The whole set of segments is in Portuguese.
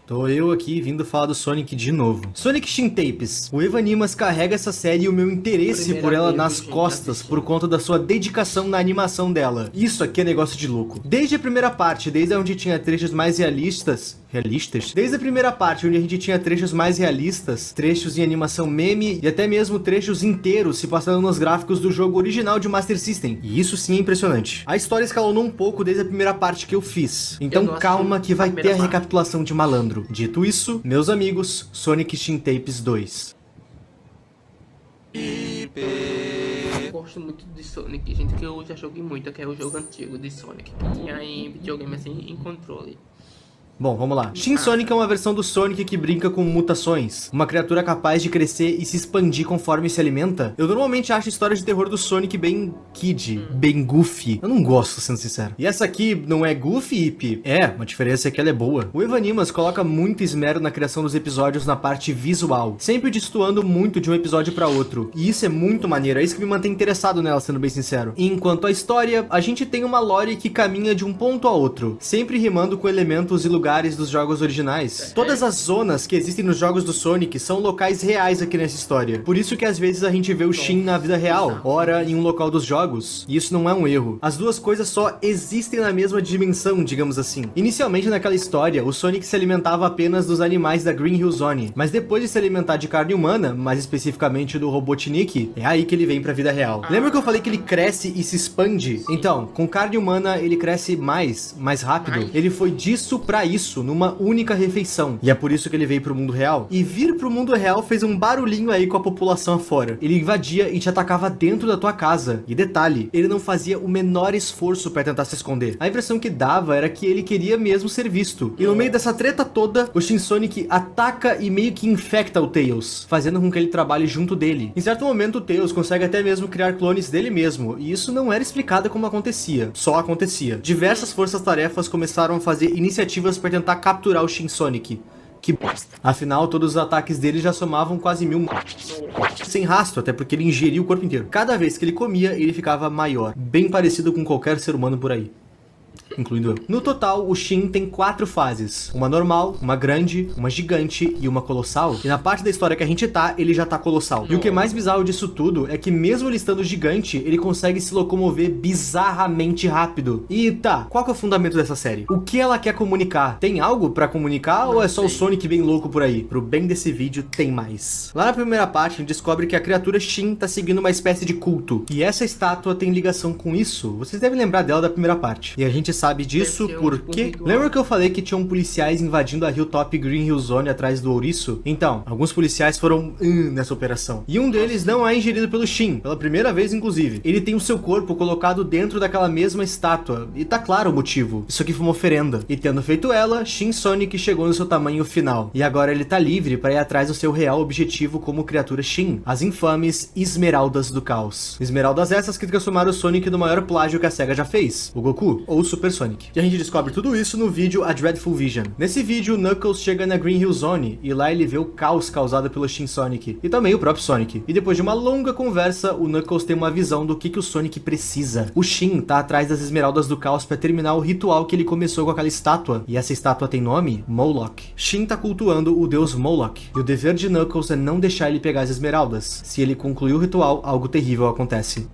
Tô eu aqui vindo falar do Sonic de novo. Sonic Shin Tapes. O Evanimas carrega essa série e o meu interesse por ela nas costas por conta da sua dedicação na animação dela. Isso aqui é negócio de louco. Desde a primeira parte, desde onde tinha trechos mais realistas... Desde a primeira parte, onde a gente tinha trechos mais realistas, trechos em animação meme e até mesmo trechos inteiros se passando nos gráficos do jogo original de Master System. E isso sim é impressionante. A história escalonou um pouco desde a primeira parte que eu fiz. Então calma que vai ter a recapitulação de malandro. Dito isso, meus amigos, Sonic Shin Tapes 2. Eu gosto muito de Sonic, gente, que eu já joguei muito, que é o jogo antigo de Sonic. E aí, videogame assim, em controle. Bom, vamos lá. Shin Sonic é uma versão do Sonic que brinca com mutações. Uma criatura capaz de crescer e se expandir conforme se alimenta. Eu normalmente acho histórias de terror do Sonic bem kid, bem goofy. Eu não gosto, sendo sincero. E essa aqui não é goofy, Ip? É, uma diferença é que ela é boa. O Evanimas coloca muito esmero na criação dos episódios na parte visual, sempre destoando muito de um episódio pra outro. E isso é muito maneiro, é isso que me mantém interessado nela, sendo bem sincero. Enquanto a história, a gente tem uma lore que caminha de um ponto a outro, sempre rimando com elementos e lugares dos jogos originais. Todas as zonas que existem nos jogos do Sonic são locais reais aqui nessa história. Por isso que às vezes a gente vê o Shin na vida real, ora em um local dos jogos. E isso não é um erro. As duas coisas só existem na mesma dimensão, digamos assim. Inicialmente naquela história, o Sonic se alimentava apenas dos animais da Green Hill Zone, mas depois de se alimentar de carne humana, mais especificamente do Robotnik, é aí que ele vem pra vida real. Lembra que eu falei que ele cresce e se expande? Então, com carne humana ele cresce mais rápido. Ele foi disso pra isso numa única refeição. E é por isso que ele veio pro mundo real. E vir pro mundo real fez um barulhinho aí com a população afora. Ele invadia e te atacava dentro da tua casa. E detalhe, ele não fazia o menor esforço pra tentar se esconder. A impressão que dava era que ele queria mesmo ser visto. E no meio dessa treta toda, o Shin Sonic ataca e meio que infecta o Tails, fazendo com que ele trabalhe junto dele. Em certo momento, o Tails consegue até mesmo criar clones dele mesmo. E isso não era explicado como acontecia. Só acontecia. Diversas forças-tarefas começaram a fazer iniciativas para tentar capturar o Shin Sonic. Que bosta. Afinal, todos os ataques dele já somavam quase 1000 mortes. Sem rastro, até porque ele ingeria o corpo inteiro. Cada vez que ele comia, ele ficava maior. Bem parecido com qualquer ser humano por aí. Incluindo eu. No total, o Shin tem 4 fases. Uma normal, uma grande, uma gigante e uma colossal. E na parte da história que a gente tá, ele já tá colossal. E o que é mais bizarro disso tudo é que mesmo ele estando gigante, ele consegue se locomover bizarramente rápido. E tá, qual que é o fundamento dessa série? O que ela quer comunicar? Tem algo pra comunicar ou é só o Sonic bem louco por aí? Pro bem desse vídeo, tem mais. Lá na primeira parte, a gente descobre que a criatura Shin tá seguindo uma espécie de culto. E essa estátua tem ligação com isso. Vocês devem lembrar dela da primeira parte. E a gente sabe disso porque... Lembra que eu falei que tinham policiais invadindo a Hilltop Green Hill Zone atrás do ouriço? Então, alguns policiais foram nessa operação. E um deles não é ingerido pelo Shin, pela primeira vez inclusive. Ele tem o seu corpo colocado dentro daquela mesma estátua. E tá claro o motivo. Isso aqui foi uma oferenda. E tendo feito ela, Shin Sonic chegou no seu tamanho final. E agora ele tá livre para ir atrás do seu real objetivo como criatura Shin. As infames Esmeraldas do Caos. Esmeraldas essas que transformaram o Sonic no maior plágio que a SEGA já fez. O Goku, ou o Super Sonic. E a gente descobre tudo isso no vídeo A Dreadful Vision. Nesse vídeo, o Knuckles chega na Green Hill Zone e lá ele vê o caos causado pelo Shin Sonic e também o próprio Sonic. E depois de uma longa conversa, o Knuckles tem uma visão do que o Sonic precisa. O Shin tá atrás das Esmeraldas do Caos para terminar o ritual que ele começou com aquela estátua. E essa estátua tem nome? Moloch. Shin tá cultuando o deus Moloch. E o dever de Knuckles é não deixar ele pegar as esmeraldas. Se ele concluir o ritual, algo terrível acontece.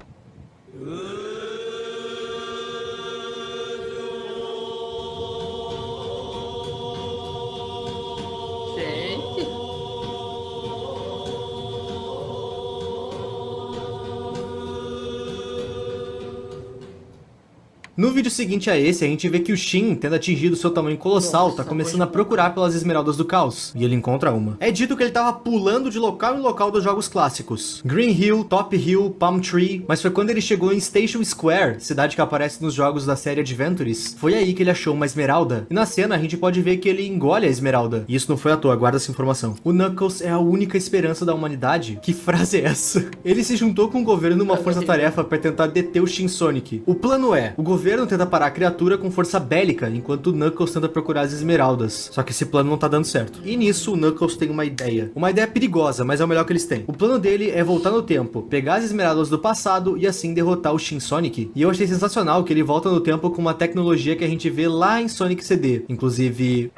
No vídeo seguinte a esse, a gente vê que o Shin, tendo atingido seu tamanho colossal, tá começando a procurar pelas Esmeraldas do Caos. E ele encontra uma. É dito que ele tava pulando de local em local dos jogos clássicos. Green Hill, Top Hill, Palm Tree. Mas foi quando ele chegou em Station Square, cidade que aparece nos jogos da série Adventures. Foi aí que ele achou uma esmeralda. E na cena a gente pode ver que ele engole a esmeralda. E isso não foi à toa, guarda essa informação. O Knuckles é a única esperança da humanidade. Que frase é essa? Ele se juntou com o governo numa força-tarefa para tentar deter o Shin Sonic. O plano é, o governo tenta parar a criatura com força bélica, enquanto o Knuckles tenta procurar as esmeraldas. Só que esse plano não tá dando certo. E nisso o Knuckles tem uma ideia. Uma ideia perigosa, mas é o melhor que eles têm. O plano dele é voltar no tempo, pegar as esmeraldas do passado e assim derrotar o Shin Sonic. E eu achei sensacional que ele volta no tempo com uma tecnologia que a gente vê lá em Sonic CD. Inclusive...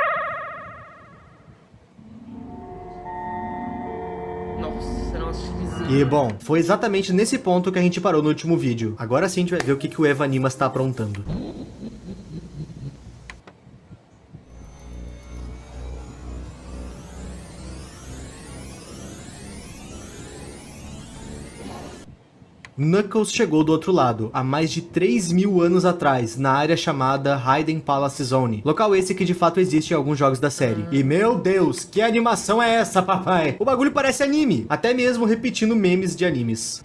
E bom, foi exatamente nesse ponto que a gente parou no último vídeo. Agora sim a gente vai ver o que o Eva Animas tá aprontando. Knuckles chegou do outro lado, há mais de 3.000 anos atrás, na área chamada Hidden Palace Zone. Local esse que de fato existe em alguns jogos da série. E meu Deus, que animação é essa, papai? O bagulho parece anime, até mesmo repetindo memes de animes.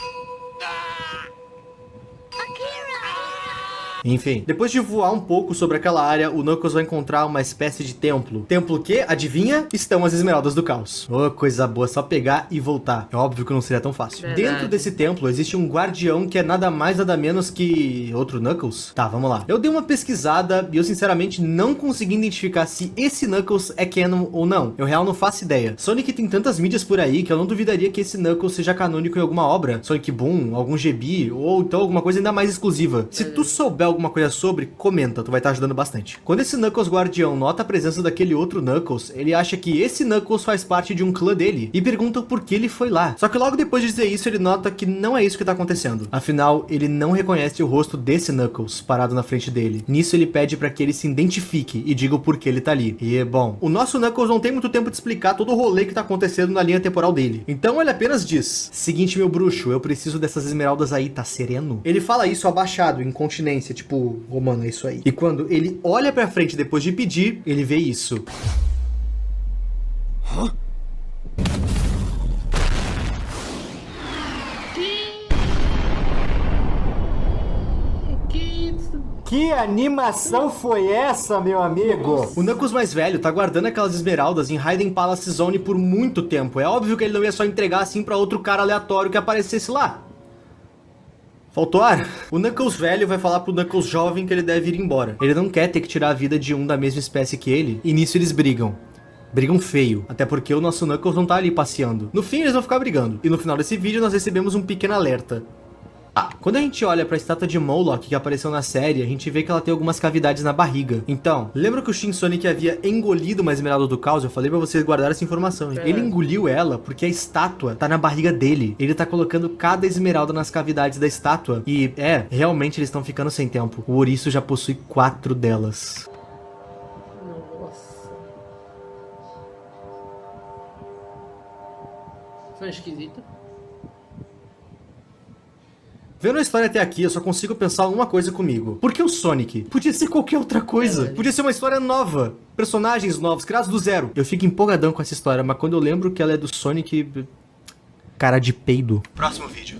Enfim, depois de voar um pouco sobre aquela área, o Knuckles vai encontrar uma espécie de templo. Templo que, adivinha? Estão as Esmeraldas do Caos. Oh, coisa boa, só pegar e voltar. É óbvio que não seria tão fácil. Verdade. Dentro desse templo existe um guardião que é nada mais nada menos que... outro Knuckles? Tá, vamos lá. Eu dei uma pesquisada e eu sinceramente não consegui identificar se esse Knuckles é canon ou não. Eu real não faço ideia. Sonic tem tantas mídias por aí que eu não duvidaria que esse Knuckles seja canônico em alguma obra. Sonic Boom, algum GB, ou então alguma coisa ainda mais exclusiva. Se tu souber alguma coisa sobre, comenta, tu vai estar ajudando bastante. Quando esse Knuckles guardião nota a presença daquele outro Knuckles, ele acha que esse Knuckles faz parte de um clã dele e pergunta por que ele foi lá. Só que logo depois de dizer isso, ele nota que não é isso que tá acontecendo. Afinal, ele não reconhece o rosto desse Knuckles parado na frente dele. Nisso ele pede pra que ele se identifique e diga o porquê ele tá ali. E bom, o nosso Knuckles não tem muito tempo de explicar todo o rolê que tá acontecendo na linha temporal dele. Então ele apenas diz: seguinte, meu bruxo, eu preciso dessas esmeraldas aí, tá sereno? Ele fala isso abaixado, em continência, tipo, oh, mano, é isso aí. E quando ele olha pra frente depois de pedir, ele vê isso. Hã? Que animação foi essa, meu amigo? O Knuckles mais velho tá guardando aquelas esmeraldas em Hidden Palace Zone por muito tempo. É óbvio que ele não ia só entregar assim pra outro cara aleatório que aparecesse lá. Faltou ar? O Knuckles velho vai falar pro Knuckles jovem que ele deve ir embora. Ele não quer ter que tirar a vida de um da mesma espécie que ele, e nisso eles brigam. Brigam feio, até porque o nosso Knuckles não tá ali passeando. No fim eles vão ficar brigando, e no final desse vídeo nós recebemos um pequeno alerta. Quando a gente olha pra estátua de Moloch que apareceu na série, a gente vê que ela tem algumas cavidades na barriga. Então, lembra que o Shin Sonic havia engolido uma esmeralda do caos? Eu falei pra vocês guardar essa informação. Ele engoliu ela porque a estátua tá na barriga dele. Ele tá colocando cada esmeralda nas cavidades da estátua. E, realmente eles estão ficando sem tempo. O ouriço já possui 4 delas. Nossa. Foi esquisito. Vendo a história até aqui, eu só consigo pensar uma coisa comigo. Por que o Sonic? Podia ser qualquer outra coisa. Podia ser uma história nova. Personagens novos, criados do zero. Eu fico empolgadão com essa história, mas quando eu lembro que ela é do Sonic... cara de peido. Próximo vídeo.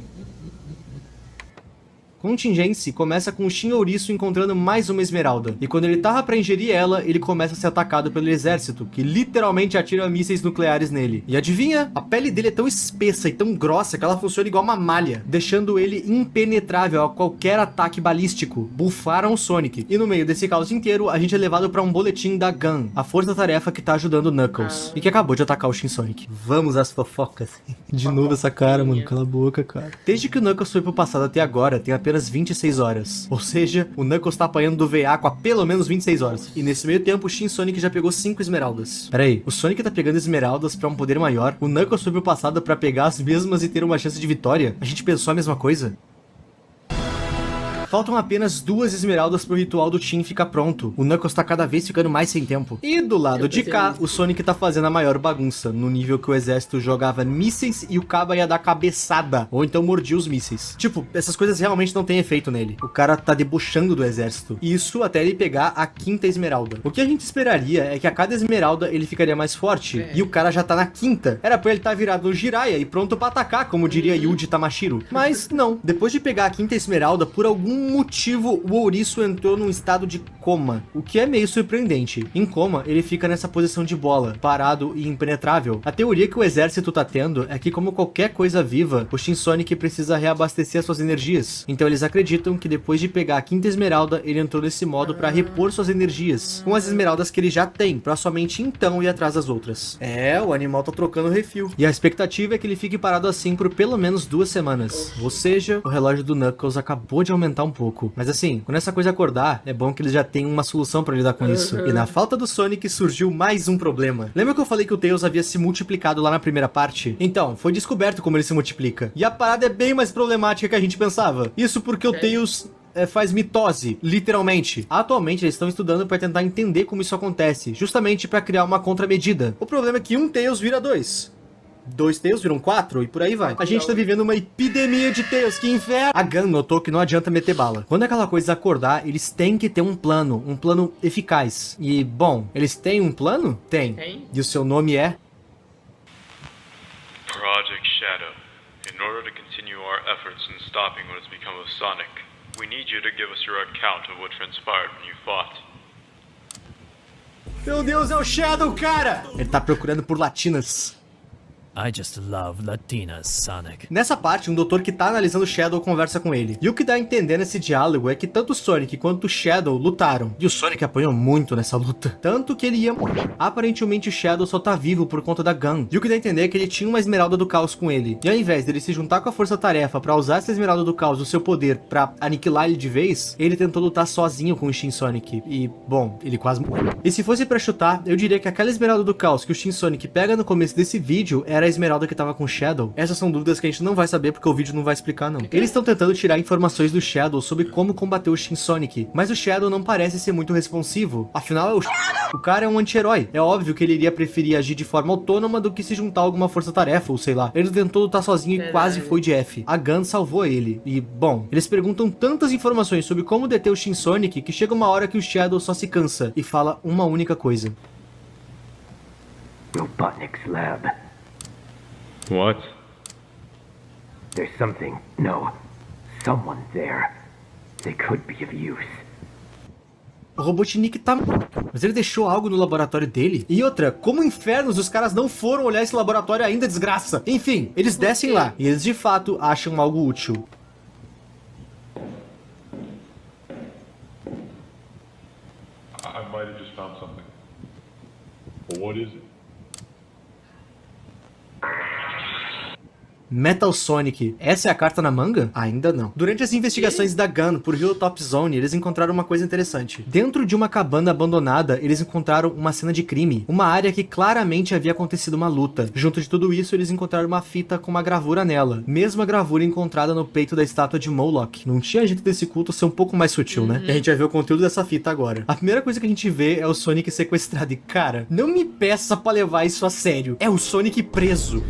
Contingência começa com o Shin Ouriço encontrando mais uma esmeralda. E quando ele tava pra ingerir ela, ele começa a ser atacado pelo exército, que literalmente atira mísseis nucleares nele. E adivinha? A pele dele é tão espessa e tão grossa que ela funciona igual uma malha, deixando ele impenetrável a qualquer ataque balístico. Bufaram o Sonic. E no meio desse caos inteiro, a gente é levado pra um boletim da GUN, a força-tarefa que tá ajudando o Knuckles, e que acabou de atacar o Shin Sonic. Vamos às fofocas. De novo essa cara, mano. Cala a boca, cara. Desde que o Knuckles foi pro passado até agora, tem apenas 26 horas. Ou seja, o Knuckles tá apanhando do veaco há pelo menos 26 horas. E nesse meio tempo, o Shin Sonic já pegou 5 esmeraldas. Pera aí, o Sonic tá pegando esmeraldas pra um poder maior, o Knuckles foi pro passado pra pegar as mesmas e ter uma chance de vitória? A gente pensou a mesma coisa? Faltam apenas 2 esmeraldas pro ritual do Shin ficar pronto. O Knuckles tá cada vez ficando mais sem tempo. E do lado de cá, o Sonic tá fazendo a maior bagunça, no nível que o exército jogava mísseis e o Kaba ia dar cabeçada, ou então mordia os mísseis. Tipo, essas coisas realmente não têm efeito nele. O cara tá debochando do exército. Isso até ele pegar a 5ª esmeralda. O que a gente esperaria é que a cada esmeralda ele ficaria mais forte, e o cara já tá na 5ª. Era pra ele tá virado no Jiraiya e pronto pra atacar, como diria Yuji Tamashiro. Mas não. Depois de pegar a 5ª esmeralda, por algum motivo, o ouriço entrou num estado de coma, o que é meio surpreendente. Em coma, ele fica nessa posição de bola, parado e impenetrável. A teoria que o exército tá tendo é que, como qualquer coisa viva, o Shin Sonic precisa reabastecer suas energias. Então eles acreditam que depois de pegar a 5ª esmeralda, ele entrou nesse modo pra repor suas energias, com as esmeraldas que ele já tem, pra somente então ir atrás das outras. O animal tá trocando refil. E a expectativa é que ele fique parado assim por pelo menos 2 semanas. Ou seja, o relógio do Knuckles acabou de aumentar um um pouco. Mas assim, quando essa coisa acordar, é bom que eles já tenham uma solução pra lidar com isso. E na falta do Sonic surgiu mais um problema. Lembra que eu falei que o Tails havia se multiplicado lá na primeira parte? Então, foi descoberto como ele se multiplica. E a parada é bem mais problemática que a gente pensava. Isso porque o Tails faz mitose, literalmente. Atualmente eles estão estudando para tentar entender como isso acontece, justamente para criar uma contramedida. O problema é que um Tails vira 2. 2 Tails viram 4 e por aí vai. A gente tá vivendo uma epidemia de Tails, que inferno! A Gun notou que não adianta meter bala. Quando aquela coisa acordar, eles têm que ter um plano eficaz. E, bom, eles têm um plano? Tem. E o seu nome é? Project Shadow. In order to continue our efforts in stopping what has become of Sonic, we need you to give us your account of what transpired when you fought. Meu Deus, é o Shadow, cara! Ele tá procurando por latinas. I just love Latinas, Sonic. Nessa parte, um doutor que tá analisando o Shadow conversa com ele. E o que dá a entender nesse diálogo é que tanto o Sonic quanto o Shadow lutaram. E o Sonic apanhou muito nessa luta. Tanto que ele ia morrer. Aparentemente o Shadow só tá vivo por conta da Gun. E o que dá a entender é que ele tinha uma Esmeralda do Caos com ele. E ao invés dele se juntar com a Força Tarefa pra usar essa Esmeralda do Caos, o seu poder, pra aniquilar ele de vez, ele tentou lutar sozinho com o Shin Sonic. E, bom, ele quase morreu. E se fosse pra chutar, eu diria que aquela Esmeralda do Caos que o Shin Sonic pega no começo desse vídeo era a Esmeralda que tava com o Shadow. Essas são dúvidas que a gente não vai saber porque o vídeo não vai explicar, não. Eles estão tentando tirar informações do Shadow sobre como combater o Shin Sonic, mas o Shadow não parece ser muito responsivo. Afinal, o cara é um anti-herói. É óbvio que ele iria preferir agir de forma autônoma do que se juntar a alguma força-tarefa, ou sei lá. Ele tentou lutar sozinho e quase foi de F. A Gun salvou ele. E, bom, eles perguntam tantas informações sobre como deter o Shin Sonic que chega uma hora que o Shadow só se cansa e fala uma única coisa. Robotnik's lab. What? There's something. No. Someone there. They could be of use. O Robotnik tá morto, mas ele deixou algo no laboratório dele. E outra, como infernos os caras não foram olhar esse laboratório ainda, desgraça? Enfim, eles descem lá e eles de fato acham algo útil. I might have just found something. But what is it? Metal Sonic. Essa é a carta na manga? Ainda não. Durante as investigações da Gun por Hilltop Zone, eles encontraram uma coisa interessante. Dentro de uma cabana abandonada, eles encontraram uma cena de crime. Uma área que claramente havia acontecido uma luta. Junto de tudo isso, eles encontraram uma fita com uma gravura nela. Mesma gravura encontrada no peito da estátua de Moloch. Não tinha jeito desse culto ser um pouco mais sutil, né? E a gente vai ver o conteúdo dessa fita agora. A primeira coisa que a gente vê é o Sonic sequestrado. E cara, não me peça pra levar isso a sério. É o Sonic preso.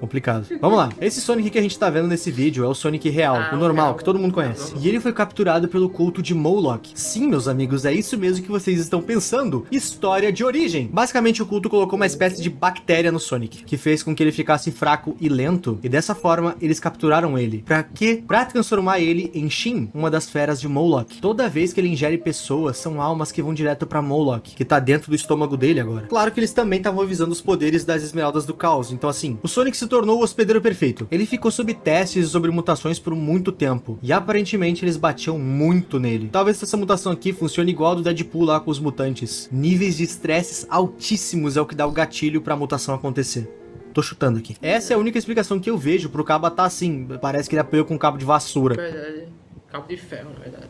Complicado. Vamos lá. Esse Sonic que a gente tá vendo nesse vídeo é o Sonic real, o normal, que todo mundo conhece. E ele foi capturado pelo culto de Moloch. Sim, meus amigos, é isso mesmo que vocês estão pensando. História de origem. Basicamente, o culto colocou uma espécie de bactéria no Sonic, que fez com que ele ficasse fraco e lento. E dessa forma, eles capturaram ele. Pra quê? Pra transformar ele em Shin, uma das feras de Moloch. Toda vez que ele ingere pessoas, são almas que vão direto pra Moloch, que tá dentro do estômago dele agora. Claro que eles também estavam visando os poderes das Esmeraldas do Caos. Então assim, o Sonic se tornou o hospedeiro perfeito. Ele ficou sob testes sobre mutações por muito tempo, e aparentemente eles batiam muito nele. Talvez essa mutação aqui funcione igual a do Deadpool lá com os mutantes. Níveis de estresses altíssimos é o que dá o gatilho pra mutação acontecer. Tô chutando aqui. Essa é a única explicação que eu vejo pro cabo tá assim. Parece que ele apanhou com um cabo de vassoura. Verdade. Cabo de ferro, na verdade.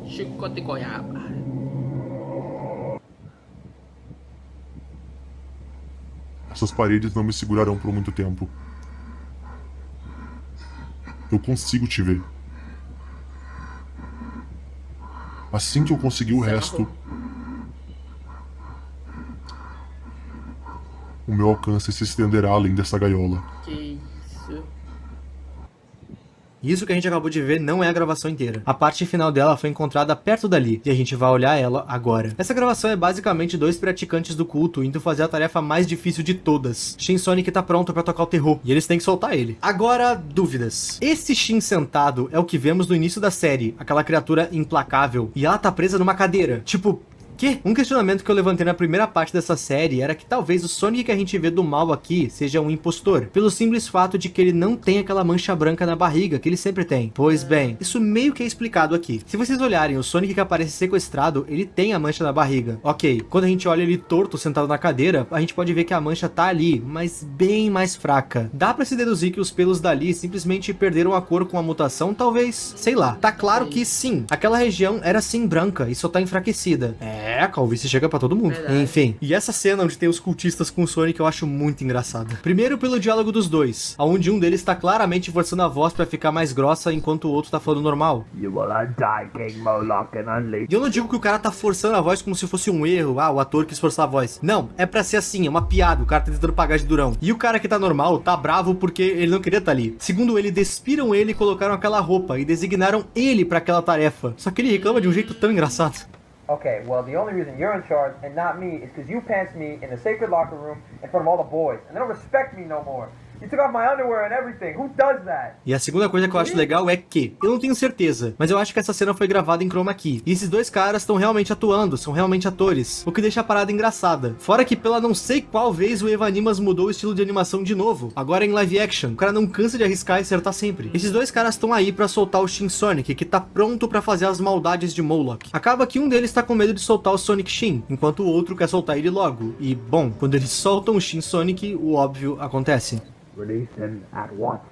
Chicote de goiaba. Essas paredes não me segurarão por muito tempo. Eu consigo te ver. Assim que eu conseguir o resto, o meu alcance se estenderá além dessa gaiola. Que isso. Isso que a gente acabou de ver não é a gravação inteira. A parte final dela foi encontrada perto dali, e a gente vai olhar ela agora. Essa gravação é basicamente dois praticantes do culto indo fazer a tarefa mais difícil de todas. Shin Sonic tá pronto pra tocar o terror, e eles têm que soltar ele. Agora, dúvidas. Esse Shin sentado é o que vemos no início da série, aquela criatura implacável, e ela tá presa numa cadeira. Tipo, Que? Um questionamento que eu levantei na primeira parte dessa série era que talvez o Sonic que a gente vê do mal aqui seja um impostor, pelo simples fato de que ele não tem aquela mancha branca na barriga que ele sempre tem. Pois bem, isso meio que é explicado aqui. Se vocês olharem, o Sonic que aparece sequestrado, ele tem a mancha na barriga. Ok, quando a gente olha ele torto, sentado na cadeira, a gente pode ver que a mancha tá ali, mas bem mais fraca. Dá pra se deduzir que os pelos dali simplesmente perderam a cor com a mutação, talvez? Sei lá. Tá claro que sim, aquela região era sim branca e só tá enfraquecida. É, a calvície chega pra todo mundo. Verdade. Enfim, e essa cena onde tem os cultistas com o Sonic eu acho muito engraçada. Primeiro pelo diálogo dos dois, onde um deles tá claramente forçando a voz pra ficar mais grossa enquanto o outro tá falando normal. You will die, King Moloch, and unleash. E eu não digo que o cara tá forçando a voz como se fosse um erro, o ator quis forçar a voz. Não, é pra ser assim, é uma piada, o cara tá tentando pagar de durão. E o cara que tá normal tá bravo porque ele não queria tá ali. Segundo ele, despiram ele e colocaram aquela roupa e designaram ele pra aquela tarefa. Só que ele reclama de um jeito tão engraçado. Okay, well, the only reason you're in charge and not me is because you pants me in the sacred locker room in front of all the boys, and they don't respect me no more. You took off my underwear and everything. Who does that? E a segunda coisa que eu acho legal é que, eu não tenho certeza, mas eu acho que essa cena foi gravada em chroma key. E esses dois caras estão realmente atuando, são realmente atores, o que deixa a parada engraçada. Fora que pela não sei qual vez o Eva Animas mudou o estilo de animação de novo, agora em live action. O cara não cansa de arriscar e acertar sempre. Esses dois caras estão aí pra soltar o Shin Sonic, que tá pronto pra fazer as maldades de Moloch. Acaba que um deles tá com medo de soltar o Sonic Shin, enquanto o outro quer soltar ele logo. E, bom, quando eles soltam o Shin Sonic, o óbvio acontece. Release him at once.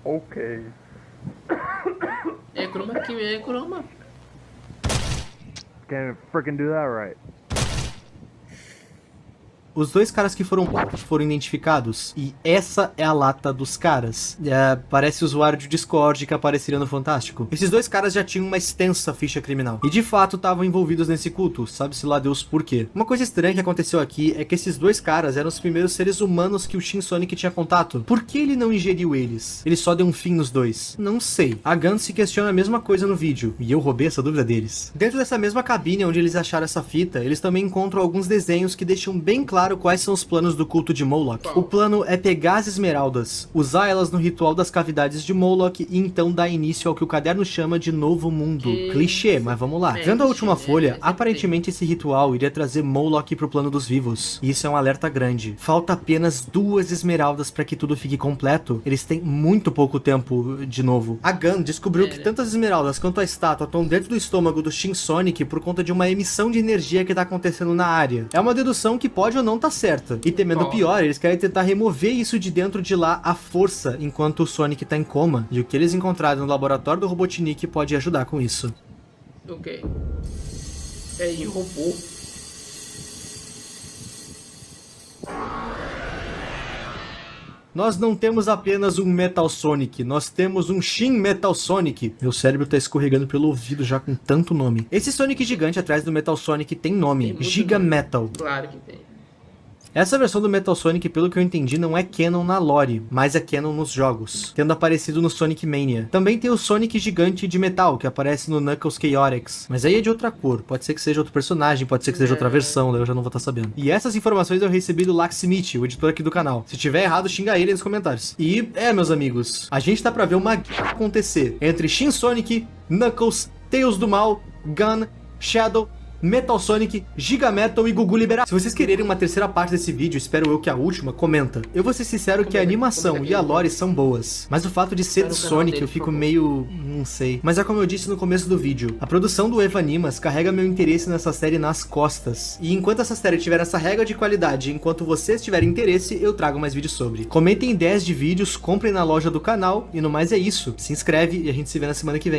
Okay. É croma aqui, é croma. Can't freaking do that right. Os dois caras que foram identificados, e essa é a lata dos caras. Parece usuário de Discord que apareceria no Fantástico. Esses dois caras já tinham uma extensa ficha criminal, e de fato estavam envolvidos nesse culto, sabe-se lá Deus por quê. Uma coisa estranha que aconteceu aqui é que esses dois caras eram os primeiros seres humanos que o Shin Sonic tinha contato. Por que ele não ingeriu eles? Ele só deu um fim nos dois? Não sei. A Gun se questiona a mesma coisa no vídeo, e eu roubei essa dúvida deles. Dentro dessa mesma cabine onde eles acharam essa fita, eles também encontram alguns desenhos que deixam bem claro quais são os planos do culto de Moloch. O plano é pegar as esmeraldas, usar elas no ritual das cavidades de Moloch e então dar início ao que o caderno chama de Novo Mundo. Clichê, mas vamos lá. Vendo a última folha, aparentemente esse ritual iria trazer Moloch pro plano dos vivos. E isso é um alerta grande. Falta apenas 2 esmeraldas para que tudo fique completo. Eles têm muito pouco tempo de novo. A Gun descobriu que tanto as esmeraldas quanto a estátua estão dentro do estômago do Shin Sonic por conta de uma emissão de energia que tá acontecendo na área. É uma dedução que pode ou não tá certa. E temendo o pior, eles querem tentar remover isso de dentro de lá à força, enquanto o Sonic tá em coma. E o que eles encontraram no laboratório do Robotnik pode ajudar com isso. Ok. É, e robô. Nós não temos apenas um Metal Sonic, nós temos um Shin Metal Sonic. Meu cérebro tá escorregando pelo ouvido já com tanto nome. Esse Sonic gigante atrás do Metal Sonic tem nome, Giga Metal. Claro que tem. Essa versão do Metal Sonic, pelo que eu entendi, não é canon na lore, mas é canon nos jogos, tendo aparecido no Sonic Mania. Também tem o Sonic gigante de metal, que aparece no Knuckles Chaotix, mas aí é de outra cor, pode ser que seja outro personagem, pode ser que seja outra versão, daí eu já não vou estar sabendo. E essas informações eu recebi do Laxmith, o editor aqui do canal. Se tiver errado, xinga ele nos comentários. E, meus amigos, a gente tá pra ver uma guerra acontecer entre Shin Sonic, Knuckles, Tails do Mal, Gun, Shadow, Metal Sonic, Giga Metal e Gugu liberado. Se vocês quererem uma terceira parte desse vídeo, espero eu que a última, comenta. Eu vou ser sincero que a animação e a lore são boas, mas o fato de ser de Sonic eu fico meio... não sei. Mas é como eu disse no começo do vídeo, a produção do Eva Animas carrega meu interesse nessa série nas costas. E enquanto essa série tiver essa regra de qualidade, enquanto vocês tiverem interesse, eu trago mais vídeos sobre. Comentem ideias de vídeos, comprem na loja do canal, e no mais é isso. Se inscreve e a gente se vê na semana que vem.